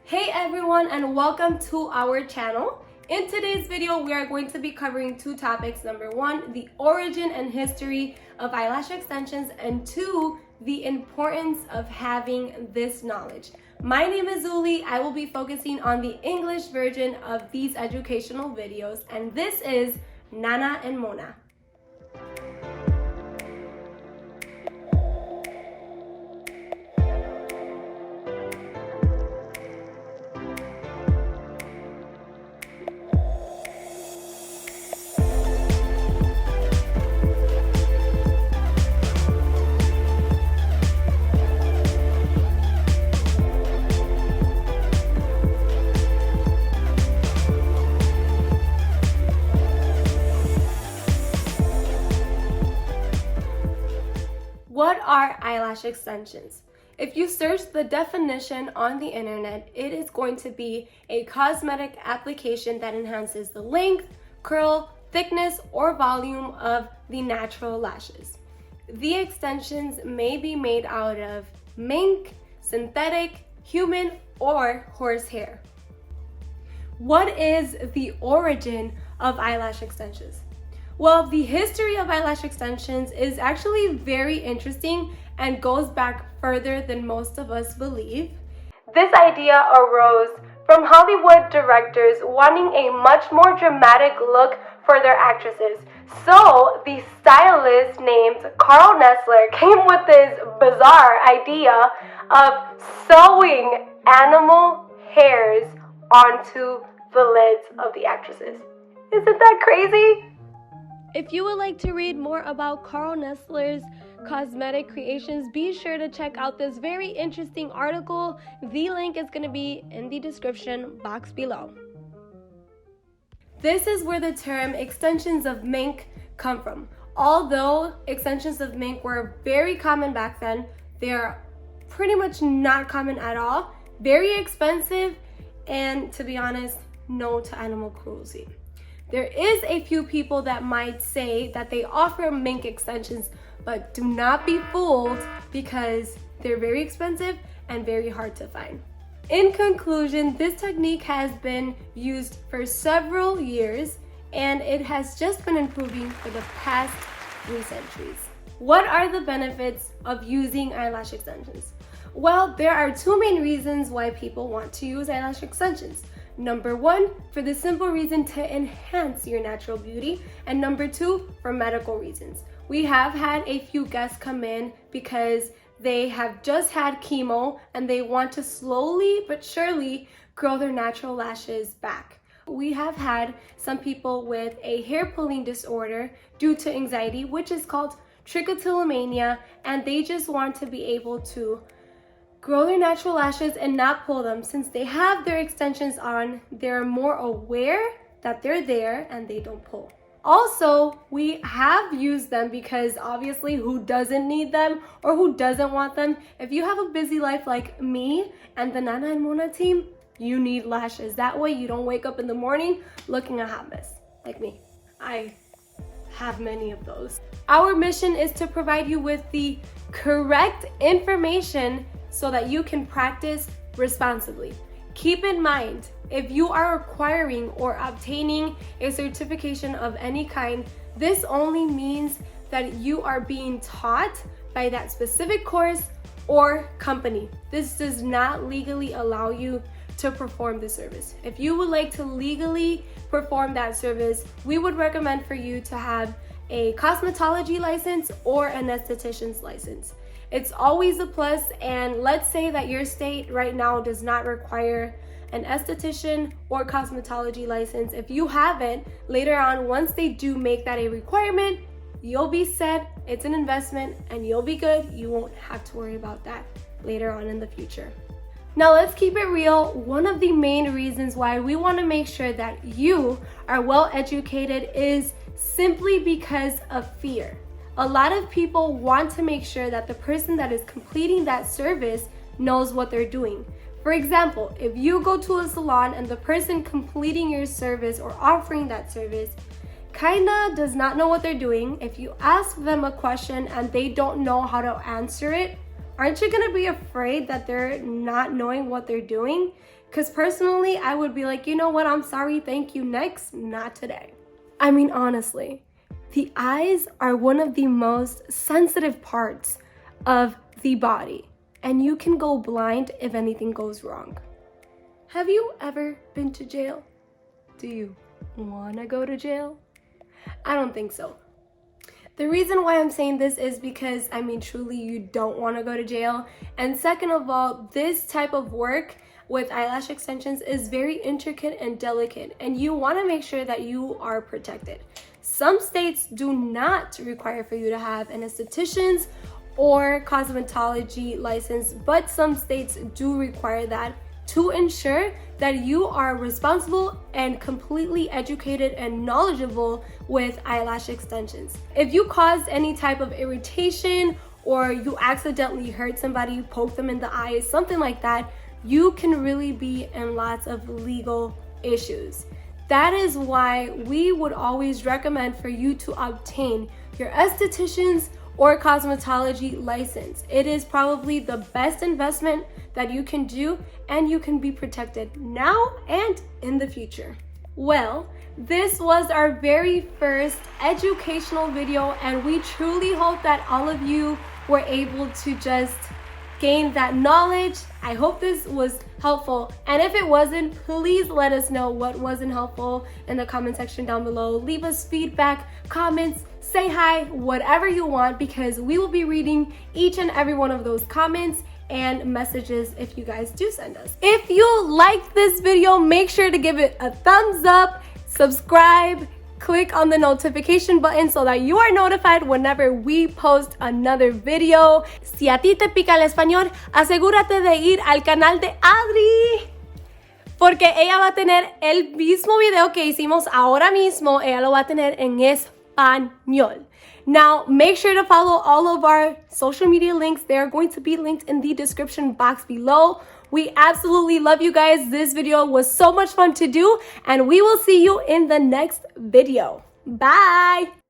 Hey everyone, and welcome to our channel. In today's video, we are going to be covering two topics. Number one, the origin and history of eyelash extensions, and two, the importance of having this knowledge. My name is Zuli. I will be focusing on the English version of these educational videos, and this is Nana and Mona. What are eyelash extensions? If you search the definition on the internet, it is going to be a cosmetic application that enhances the length, curl, thickness, or volume of the natural lashes. The extensions may be made out of mink, synthetic, human, or horsehair. What is the origin of eyelash extensions? Well, the history of eyelash extensions is actually very interesting and goes back further than most of us believe. This idea arose from Hollywood directors wanting a much more dramatic look for their actresses. So the stylist named Carl Nessler came with this bizarre idea of sewing animal hairs onto the lids of the actresses. Isn't that crazy? If you would like to read more about Carl Nessler's cosmetic creations, be sure to check out this very interesting article. The link is going to be in the description box below. This is where the term extensions of mink come from. Although extensions of mink were very common back then, they are pretty much not common at all, very expensive, and to be honest, no to animal cruelty. There is a few people that might say that they offer mink extensions, but do not be fooled because they're very expensive and very hard to find. In conclusion, this technique has been used for several years and it has just been improving for the past 3 centuries. What are the benefits of using eyelash extensions? Well, there are 2 main reasons why people want to use eyelash extensions. Number 1, for the simple reason to enhance your natural beauty, and number 2, for medical reasons. We have had a few guests come in because they have just had chemo and they want to slowly but surely grow their natural lashes back. We have had some people with a hair pulling disorder due to anxiety, which is called trichotillomania, and they just want to be able to grow their natural lashes and not pull them. Since they have their extensions on, they're more aware that they're there and they don't pull. Also, we have used them because obviously who doesn't need them or who doesn't want them? If you have a busy life like me and the Nana and Mona team, you need lashes. That way you don't wake up in the morning looking a hot mess like me. I have many of those. Our mission is to provide you with the correct information so that you can practice responsibly. Keep in mind, if you are acquiring or obtaining a certification of any kind, this only means that you are being taught by that specific course or company. This does not legally allow you to perform the service. If you would like to legally perform that service, we would recommend for you to have a cosmetology license or an esthetician's license. It's always a plus, and let's say that your state right now does not require an esthetician or cosmetology license. If you haven't, later on, once they do make that a requirement, you'll be set, it's an investment, and you'll be good. You won't have to worry about that later on in the future. Now let's keep it real. One of the main reasons why we want to make sure that you are well educated is simply because of fear. A lot of people want to make sure that the person that is completing that service knows what they're doing. For example, if you go to a salon and the person completing your service or offering that service kinda does not know what they're doing, if you ask them a question and they don't know how to answer it, aren't you gonna be afraid that they're not knowing what they're doing? Because personally, I would be like, you know what, I'm sorry, thank you, next, not today. I mean, honestly, the eyes are one of the most sensitive parts of the body, and you can go blind if anything goes wrong. Have you ever been to jail? Do you wanna go to jail? I don't think so. The reason why I'm saying this is because, I mean, truly, you don't want to go to jail. And second of all, this type of work with eyelash extensions is very intricate and delicate, and you want to make sure that you are protected. Some states do not require for you to have an esthetician's or cosmetology license, but some states do require that to ensure that you are responsible and completely educated and knowledgeable with eyelash extensions. If you caused any type of irritation or you accidentally hurt somebody, poke them in the eyes, something like that, you can really be in lots of legal issues. That is why we would always recommend for you to obtain your esthetician's or cosmetology license. It is probably the best investment that you can do, and you can be protected now and in the future. Well, this was our very first educational video, and we truly hope that all of you were able to just gain that knowledge. I hope this was helpful, and if it wasn't, please let us know what wasn't helpful in the comment section down below. Leave us feedback, comments, say hi, whatever you want, because we will be reading each and every one of those comments and messages if you guys do send us. If you liked this video, make sure to give it a thumbs up, subscribe, click on the notification button so that you are notified whenever we post another video. Si a ti te pica el español, asegúrate de ir al canal de Adri, porque ella va a tener el mismo video que hicimos ahora mismo, ella lo va a tener en español. Now, make sure to follow all of our social media links. They are going to be linked in the description box below. We absolutely love you guys. This video was so much fun to do, and we will see you in the next video. Bye!